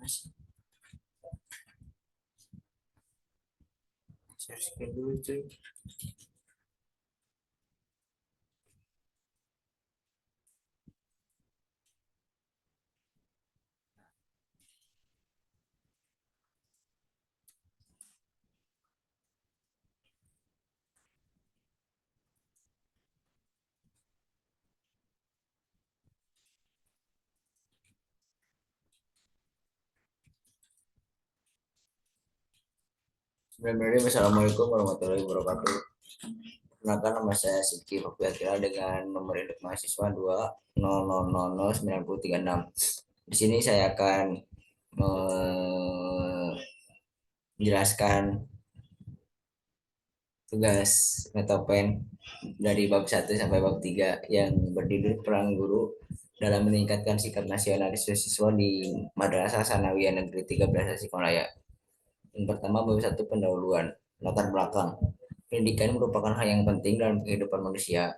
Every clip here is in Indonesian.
Mana sih? Share screen dulu cuy. Bismillahirrahmanirrahim. Assalamualaikum warahmatullahi wabarakatuh. Perkenalkan, nama saya Siki Hopiatila dengan nomor induk mahasiswa 200009036. Di sini saya akan menjelaskan tugas Metopen dari bab 1 sampai bab 3 yang berjudul Peran Guru dalam meningkatkan sikap nasionalis siswa di Madrasah Sanawiyah Negeri 13 Tasikmalaya. Yang pertama, bab 1 pendahuluan. Latar belakang. Pendidikan merupakan hal yang penting dalam kehidupan manusia.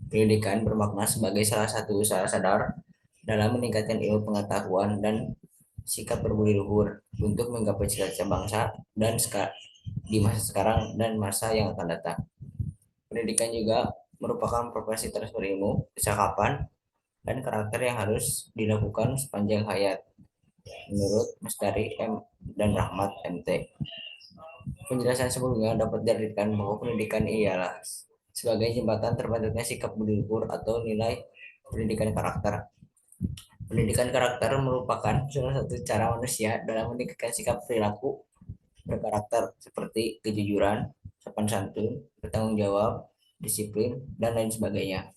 Pendidikan bermakna sebagai salah satu usaha sadar dalam meningkatkan ilmu pengetahuan dan sikap berbudi luhur untuk menggapai cita-cita bangsa dan di masa sekarang dan masa yang akan datang. Pendidikan juga merupakan profesi transfer ilmu, kecakapan, dan karakter yang harus dilakukan sepanjang hayat. Menurut Mustari M. dan Rahmat MT. Penjelasan sebelumnya dapat diartikan bahwa pendidikan ialah sebagai jembatan terbentuknya sikap budi luhur atau nilai pendidikan karakter. Pendidikan karakter merupakan salah satu cara manusia dalam meningkatkan sikap perilaku berkarakter seperti kejujuran, sopan santun, bertanggung jawab, disiplin, dan lain sebagainya.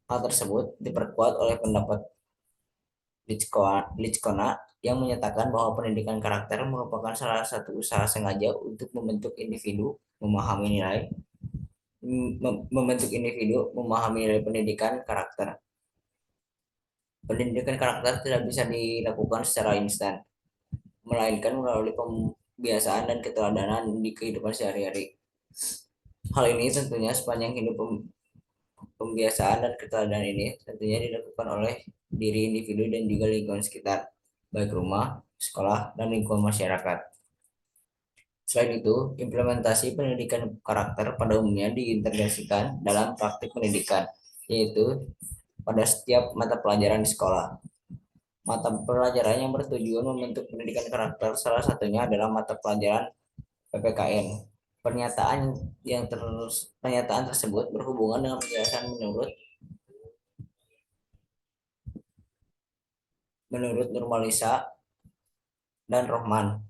Hal tersebut diperkuat oleh pendapat Lichkona yang menyatakan bahwa pendidikan karakter merupakan salah satu usaha sengaja untuk membentuk individu memahami nilai pendidikan karakter. Pendidikan karakter tidak bisa dilakukan secara instan, melainkan melalui pembiasaan dan keteladanan di kehidupan sehari-hari. Hal ini tentunya sepanjang hidup pembiasaan dan keteladanan ini tentunya dilakukan oleh diri individu dan juga lingkungan sekitar, baik rumah, sekolah, dan lingkungan masyarakat. Selain itu, implementasi pendidikan karakter pada umumnya diintegrasikan dalam praktik pendidikan, yaitu pada setiap mata pelajaran di sekolah. Mata pelajaran yang bertujuan membentuk pendidikan karakter salah satunya adalah mata pelajaran PPKN. Pernyataan tersebut berhubungan dengan penjelasan menurut Nurmalisa dan Rohman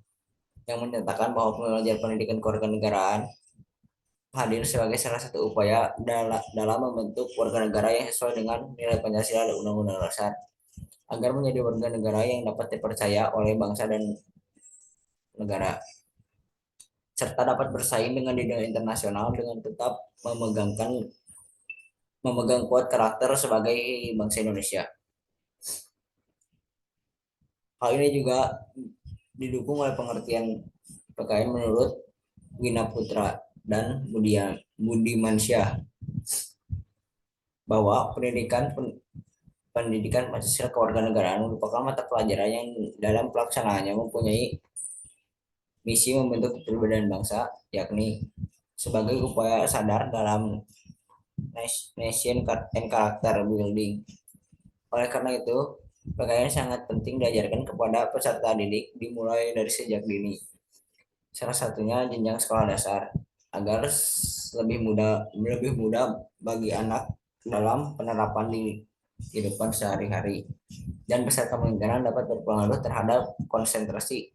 yang menyatakan bahwa pembelajaran pendidikan kewarganegaraan hadir sebagai salah satu upaya dalam membentuk warga negara yang sesuai dengan nilai Pancasila dan Undang-Undang Dasar agar menjadi warga negara yang dapat dipercaya oleh bangsa dan negara serta dapat bersaing dengan dunia internasional dengan tetap memegang kuat karakter sebagai bangsa Indonesia. Hal ini juga didukung oleh pengertian PKN menurut Wina Putra dan Budimansyah bahwa pendidikan Pancasila kewarganegaraan merupakan mata pelajaran yang dalam pelaksanaannya mempunyai misi membentuk kepribadian bangsa, yakni sebagai upaya sadar dalam nation and character building. Oleh karena itu, PKN sangat penting diajarkan kepada peserta didik dimulai dari sejak dini. Salah satunya jenjang sekolah dasar agar lebih mudah bagi anak dalam penerapan di kehidupan sehari-hari dan peserta pembelajaran dapat berpengaruh terhadap konsentrasi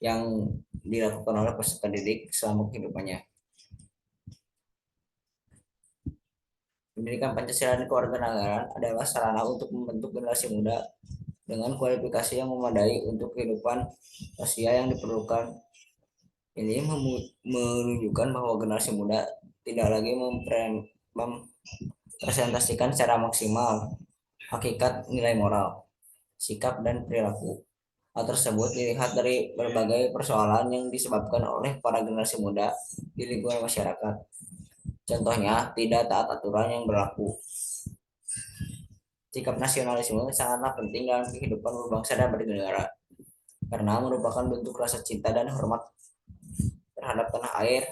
yang dilakukan oleh peserta didik selama kehidupannya. Pendidikan Pancasila dan kewarganegaraan adalah sarana untuk membentuk generasi muda dengan kualifikasi yang memadai untuk kehidupan sosial yang diperlukan. Ini menunjukkan bahwa generasi muda tidak lagi mempresentasikan secara maksimal hakikat nilai moral, sikap, dan perilaku. Hal tersebut dilihat dari berbagai persoalan yang disebabkan oleh para generasi muda di lingkungan masyarakat. Contohnya, tidak taat aturan yang berlaku. Sikap nasionalisme sangatlah penting dalam kehidupan berbangsa dan bernegara. karena merupakan bentuk rasa cinta dan hormat terhadap tanah air.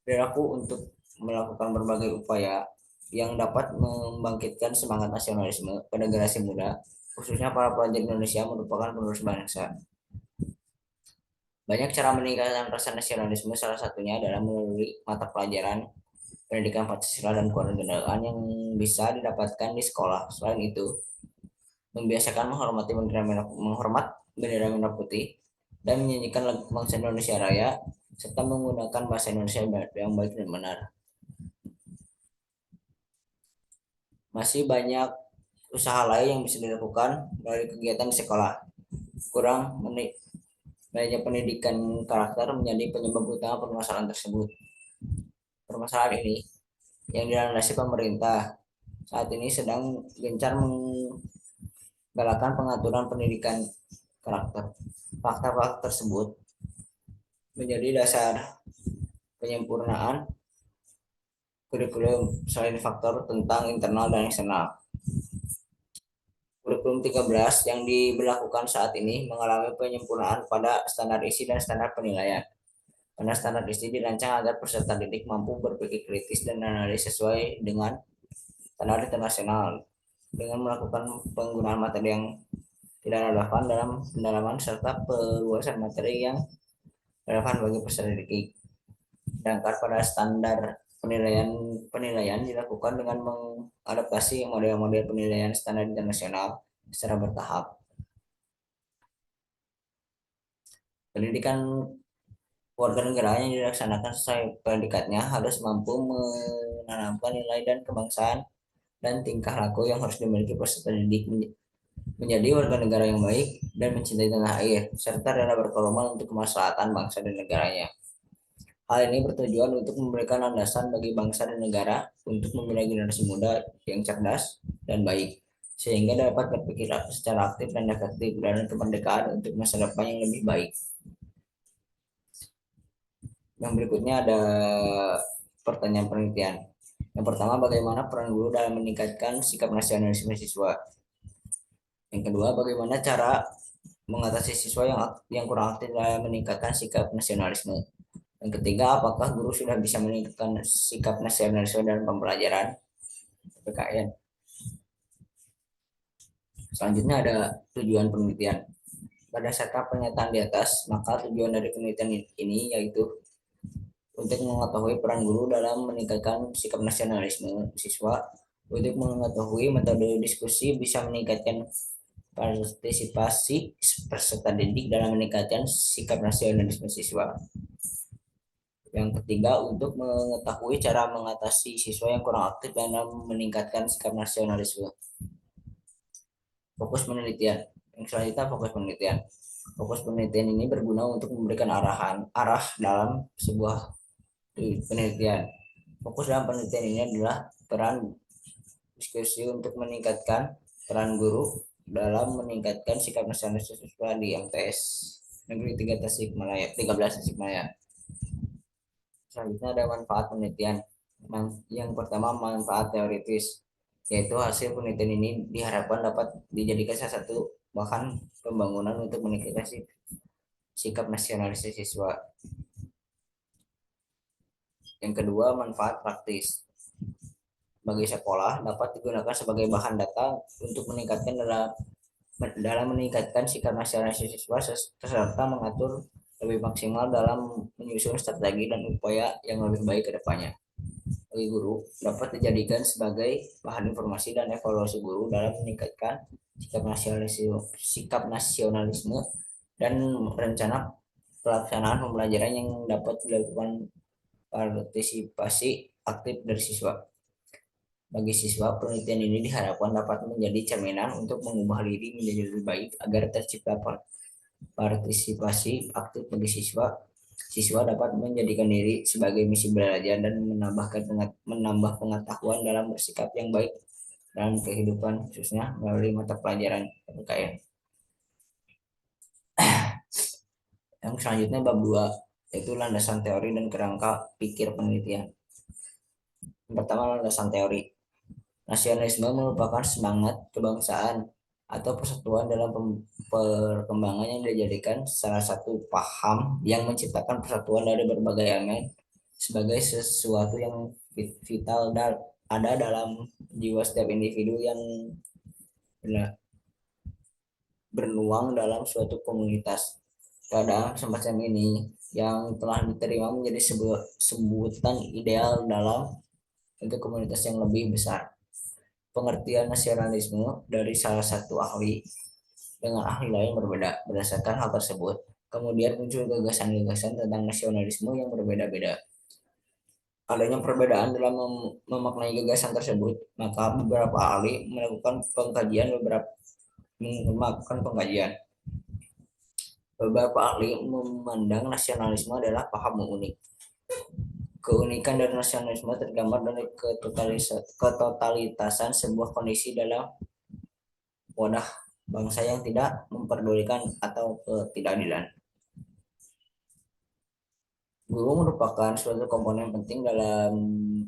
Perilaku untuk melakukan berbagai upaya yang dapat membangkitkan semangat nasionalisme pada generasi muda, khususnya para pelajar Indonesia merupakan penerus bangsa. Banyak cara meningkatkan rasa nasionalisme, salah satunya adalah melalui mata pelajaran pendidikan Pancasila dan kewarganegaraan yang bisa didapatkan di sekolah. Selain itu, membiasakan menghormat bendera merah putih dan menyanyikan lagu bangsa Indonesia Raya serta menggunakan bahasa Indonesia yang baik dan benar. Masih banyak usaha lain yang bisa dilakukan melalui kegiatan di sekolah. Kurang banyak pendidikan karakter menjadi penyebab utama permasalahan tersebut. Permasalahan ini yang dilandasi pemerintah saat ini sedang gencar menggalakkan pengaturan pendidikan karakter. Fakta-fakta tersebut menjadi dasar penyempurnaan kurikulum selain faktor tentang internal dan eksternal. Kurikulum 13 yang diberlakukan saat ini mengalami penyempurnaan pada standar isi dan standar penilaian. Karena standar isi dirancang agar peserta didik mampu berpikir kritis dan analis sesuai dengan standar internasional dengan melakukan penggunaan materi yang tidak relevan dalam pendalaman serta perluasan materi yang relevan bagi peserta didik. Sedangkan pada standar penilaian penilaian dilakukan dengan mengadaptasi model-model penilaian standar internasional secara bertahap. Pendidikan warga negara yang dilaksanakan sesuai predikatnya harus mampu menanamkan nilai dan kebangsaan dan tingkah laku yang harus dimiliki peserta didik menjadi warga negara yang baik dan mencintai tanah air serta rela berkorban untuk kemaslahatan bangsa dan negaranya. Hal ini bertujuan untuk memberikan landasan bagi bangsa dan negara untuk membina generasi muda yang cerdas dan baik, sehingga dapat berpikir secara aktif dan efektif dan kemerdekaan untuk masa depan yang lebih baik. Yang berikutnya ada pertanyaan penelitian. Yang pertama, bagaimana peran guru dalam meningkatkan sikap nasionalisme siswa? Yang kedua, bagaimana cara mengatasi siswa yang kurang aktif dalam meningkatkan sikap nasionalisme? Yang ketiga, apakah guru sudah bisa meningkatkan sikap nasionalisme dalam pembelajaran PKN? Selanjutnya ada tujuan penelitian. Berdasarkan pernyataan di atas, maka tujuan dari penelitian ini yaitu untuk mengetahui peran guru dalam meningkatkan sikap nasionalisme siswa, untuk mengetahui metode diskusi bisa meningkatkan partisipasi peserta didik dalam meningkatkan sikap nasionalisme siswa. Yang ketiga, untuk mengetahui cara mengatasi siswa yang kurang aktif dalam meningkatkan sikap nasionalisme. Fokus penelitian. Yang selanjutnya fokus penelitian. Fokus penelitian ini berguna untuk memberikan arah dalam sebuah penelitian. Fokus dalam penelitian ini adalah peran diskusi untuk meningkatkan peran guru dalam meningkatkan sikap nasionalis siswa di MTS Negeri 3 Tasikmalaya, 13 Tasikmalaya. Selanjutnya ada manfaat penelitian. Yang pertama, manfaat teoritis, yaitu hasil penelitian ini diharapkan dapat dijadikan salah satu bahan pembangunan untuk meningkatkan sikap nasionalis siswa. Yang kedua, manfaat praktis. Bagi sekolah dapat digunakan sebagai bahan data untuk meningkatkan dalam meningkatkan sikap nasionalis siswa serta mengatur lebih maksimal dalam menyusun strategi dan upaya yang lebih baik ke depannya. Bagi guru dapat dijadikan sebagai bahan informasi dan evaluasi guru dalam meningkatkan sikap nasionalisme dan rencana pelaksanaan pembelajaran yang dapat dilakukan partisipasi aktif dari siswa. Bagi siswa, penelitian ini diharapkan dapat menjadi cerminan untuk mengubah diri menjadi lebih baik agar tercipta partisipasi aktif bagi siswa. Siswa dapat menjadikan diri sebagai misi belajar dan menambah pengetahuan dalam bersikap yang baik dalam kehidupan, khususnya melalui mata pelajaran PKN. Yang selanjutnya bab 2, yaitu landasan teori dan kerangka pikir penelitian. Yang pertama, landasan teori. Nasionalisme merupakan semangat kebangsaan atau persatuan dalam perkembangan yang dijadikan salah satu paham yang menciptakan persatuan dari berbagai elemen sebagai sesuatu yang vital dan ada dalam jiwa setiap individu yang bernuang dalam suatu komunitas. Keadaan semacam ini yang telah diterima menjadi sebuah sebutan ideal dalam untuk komunitas yang lebih besar. Pengertian nasionalisme dari salah satu ahli dengan ahli lain berbeda berdasarkan hal tersebut. Kemudian muncul gagasan-gagasan tentang nasionalisme yang berbeda-beda. Adanya perbedaan dalam memaknai gagasan tersebut, maka beberapa ahli melakukan pengkajian. Beberapa ahli memandang nasionalisme adalah paham unik. Keunikan dari nasionalisme tergambar dari ketotalitasan sebuah kondisi dalam wadah bangsa yang tidak memperdulikan atau ketidakadilan. Guru merupakan suatu komponen penting dalam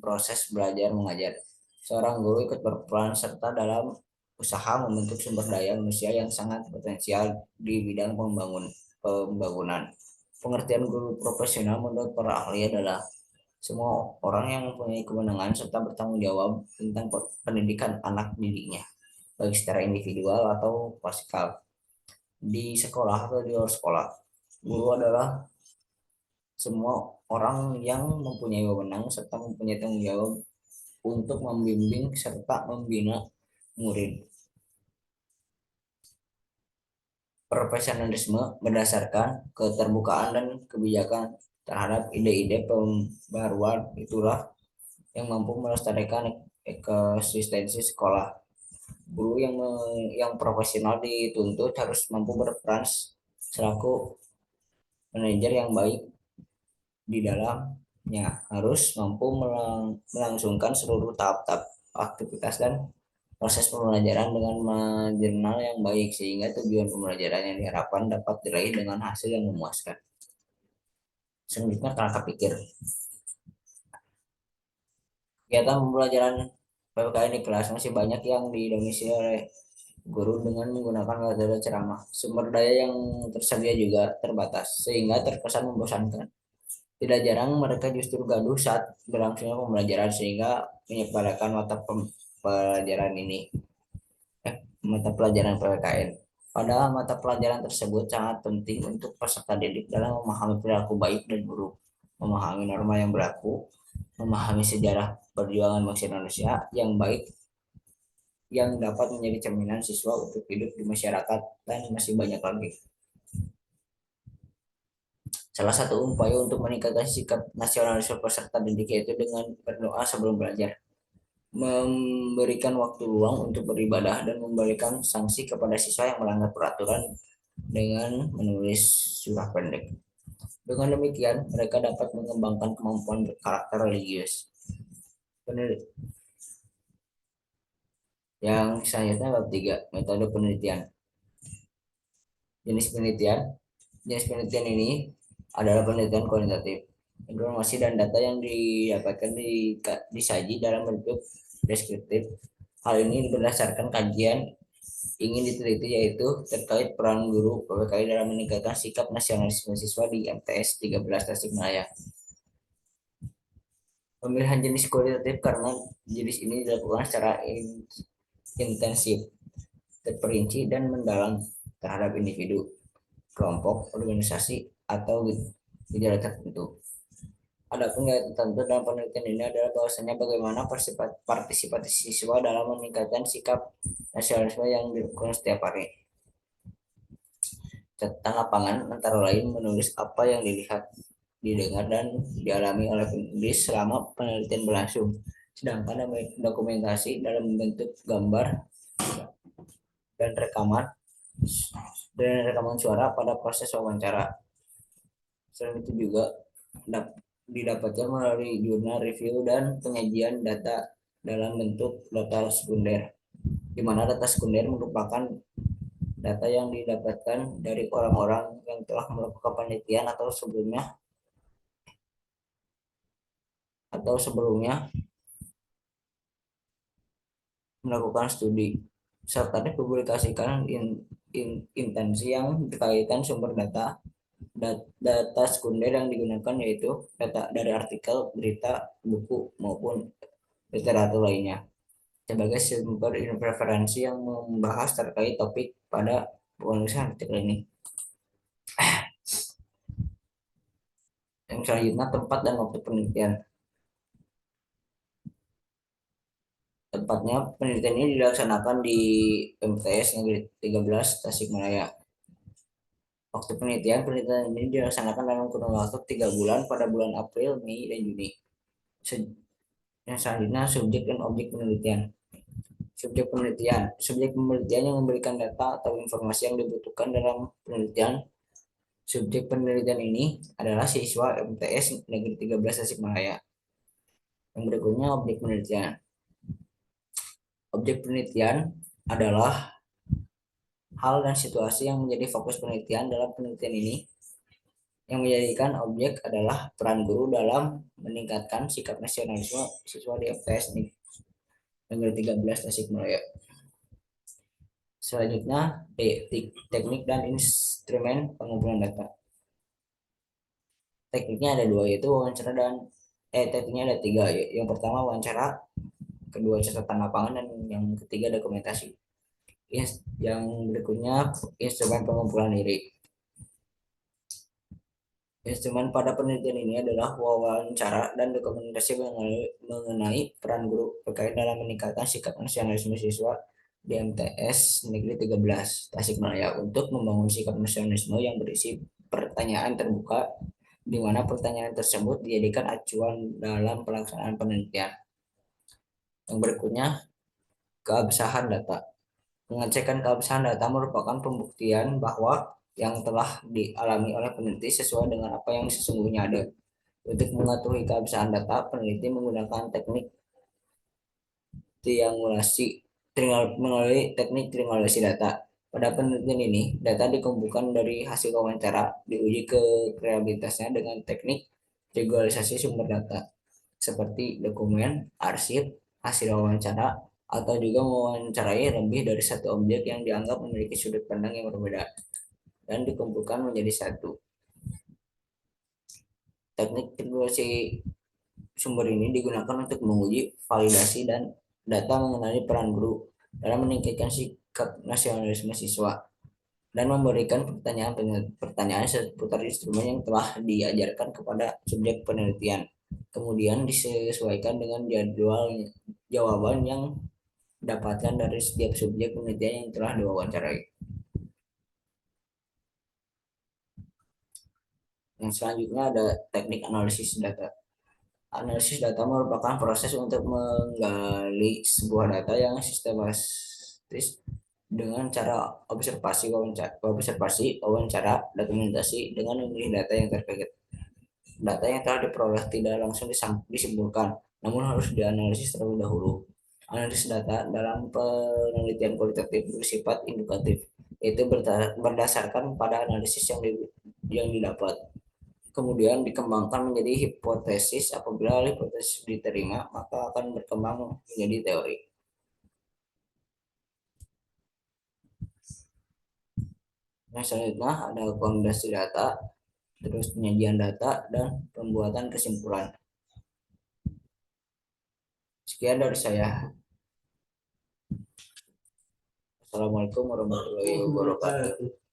proses belajar mengajar. Seorang guru ikut berperan serta dalam usaha membentuk sumber daya manusia yang sangat potensial di bidang pembangunan. Pengertian guru profesional menurut para ahli adalah semua orang yang mempunyai kewenangan serta bertanggung jawab tentang pendidikan anak didiknya, baik secara individual atau klasikal, di sekolah atau di luar sekolah. Guru adalah semua orang yang mempunyai wewenang serta mempunyai tanggung jawab untuk membimbing serta membina murid. Profesionalisme berdasarkan keterbukaan dan kebijakan terhadap ide-ide pembaruan itulah yang mampu melestarikan eksistensi sekolah. Guru yang profesional dituntut harus mampu berperan selaku manajer yang baik di dalamnya, harus mampu melangsungkan seluruh tahap-tahap aktivitas dan proses pembelajaran dengan marginal yang baik sehingga tujuan pembelajaran yang diharapkan dapat diraih dengan hasil yang memuaskan. Selanjutnya kerangka pikir. Kegiatan pembelajaran PPKN di kelas masih banyak yang didominasi oleh guru dengan menggunakan metode ceramah. Sumber daya yang tersedia juga terbatas sehingga terkesan membosankan. Tidak jarang mereka justru gaduh saat berlangsungnya pembelajaran sehingga menyepelekan pelajaran ini, mata pelajaran PPKN. Padahal mata pelajaran tersebut sangat penting untuk peserta didik dalam memahami perilaku baik dan buruk, memahami norma yang berlaku, memahami sejarah perjuangan bangsa Indonesia yang baik yang dapat menjadi cerminan siswa untuk hidup di masyarakat dan masih banyak lagi. Salah satu upaya untuk meningkatkan sikap nasionalisme peserta didik yaitu dengan berdoa sebelum belajar, memberikan waktu luang untuk beribadah, dan memberikan sanksi kepada siswa yang melanggar peraturan dengan menulis surah pendek. Dengan demikian, mereka dapat mengembangkan kemampuan karakter religius. Yang selanjutnya bab 3, metode penelitian. Jenis penelitian. Jenis penelitian ini adalah penelitian kualitatif. Informasi dan data yang didapatkan disaji dalam bentuk deskriptif. Hal ini berdasarkan kajian ingin diteliti yaitu terkait peran guru PPKI dalam meningkatkan sikap nasionalisme siswa di MTS 13 Tasikmalaya. Pemilihan jenis kualitatif karena jenis ini dilakukan secara intensif, terperinci dan mendalam terhadap individu, kelompok, organisasi, atau gejala tertentu. Adapun gaya tertentu dalam penelitian ini adalah bahwasanya bagaimana partisipasi siswa dalam meningkatkan sikap nasionalisme yang dilakukan setiap hari. Catatan lapangan antara lain menulis apa yang dilihat, didengar, dan dialami oleh penulis selama penelitian berlangsung. Sedangkan dokumentasi dalam bentuk gambar dan rekaman suara pada proses wawancara. Selain itu juga didapatkan melalui jurnal review dan penyajian data dalam bentuk data sekunder, di mana data sekunder merupakan data yang didapatkan dari orang-orang yang telah melakukan penelitian atau sebelumnya melakukan studi. serta dipublikasikan intensi yang berkaitan sumber data. Data sekunder yang digunakan yaitu data dari artikel, berita, buku, maupun literatur lainnya sebagai sumber referensi yang membahas terkait topik pada penulisan artikel ini. Yang selanjutnya, tempat dan waktu penelitian. Tempatnya penelitian ini dilaksanakan di MTS Negeri 13 Tasikmalaya. Waktu penelitian ini dilaksanakan dalam kurun waktu 3 bulan pada bulan April, Mei, dan Juni. Yang selanjutnya, subjek dan objek penelitian. Subjek penelitian yang memberikan data atau informasi yang dibutuhkan dalam penelitian. Subjek penelitian ini adalah siswa MTS Negeri 13 Tasikmalaya. Yang berikutnya, objek penelitian. Objek penelitian adalah hal dan situasi yang menjadi fokus penelitian. Dalam penelitian ini, yang menjadikan objek adalah peran guru dalam meningkatkan sikap nasionalisme siswa di MTS Negeri 13 Tasikmalaya. Selanjutnya, teknik dan instrumen pengumpulan data. Tekniknya ada dua, yaitu wawancara dan tekniknya ada tiga. Yang pertama wawancara, kedua catatan lapangan, dan yang ketiga dokumentasi. Yang berikutnya, instrumen pengumpulan diri. Instrumen pada penelitian ini adalah wawancara dan dokumentasi mengenai peran guru terkait dalam meningkatkan sikap nasionalisme siswa di MTS Negeri 13 Tasikmalaya untuk membangun sikap nasionalisme yang berisi pertanyaan terbuka, di mana pertanyaan tersebut dijadikan acuan dalam pelaksanaan penelitian. Yang berikutnya, keabsahan data. Pengecekan keabsahan data merupakan pembuktian bahwa yang telah dialami oleh peneliti sesuai dengan apa yang sesungguhnya ada. Untuk mengetahui keabsahan data, peneliti menggunakan teknik triangulasi melalui teknik triangulasi data. Pada penelitian ini, data dikumpulkan dari hasil wawancara, diuji ke kreativitasnya dengan teknik triangulasi sumber data, seperti dokumen, arsip, hasil wawancara, atau juga mewawancarai lebih dari satu objek yang dianggap memiliki sudut pandang yang berbeda, dan dikumpulkan menjadi satu. Teknik triangulasi sumber ini digunakan untuk menguji validasi dan data mengenai peran guru dalam meningkatkan sikap nasionalisme siswa dan memberikan pertanyaan seputar instrumen yang telah diajarkan kepada subjek penelitian. Kemudian disesuaikan dengan jadwal jawaban yang didapatkan dari setiap subjek penelitian yang telah diwawancarai. Yang selanjutnya ada teknik analisis data. Analisis data merupakan proses untuk menggali sebuah data yang sistematis dengan cara wawancara, dokumentasi dengan memilih data yang terkait. Data yang telah diperoleh tidak langsung disimpulkan, namun harus dianalisis terlebih dahulu. Analisis data dalam penelitian kualitatif bersifat indikatif, yaitu berdasarkan pada analisis yang didapat, kemudian dikembangkan menjadi hipotesis. Apabila hipotesis diterima, maka akan berkembang menjadi teori. Nah, selanjutnya ada akomodasi data, terus penyajian data, dan pembuatan kesimpulan. Sekian dari saya. Assalamualaikum warahmatullahi wabarakatuh.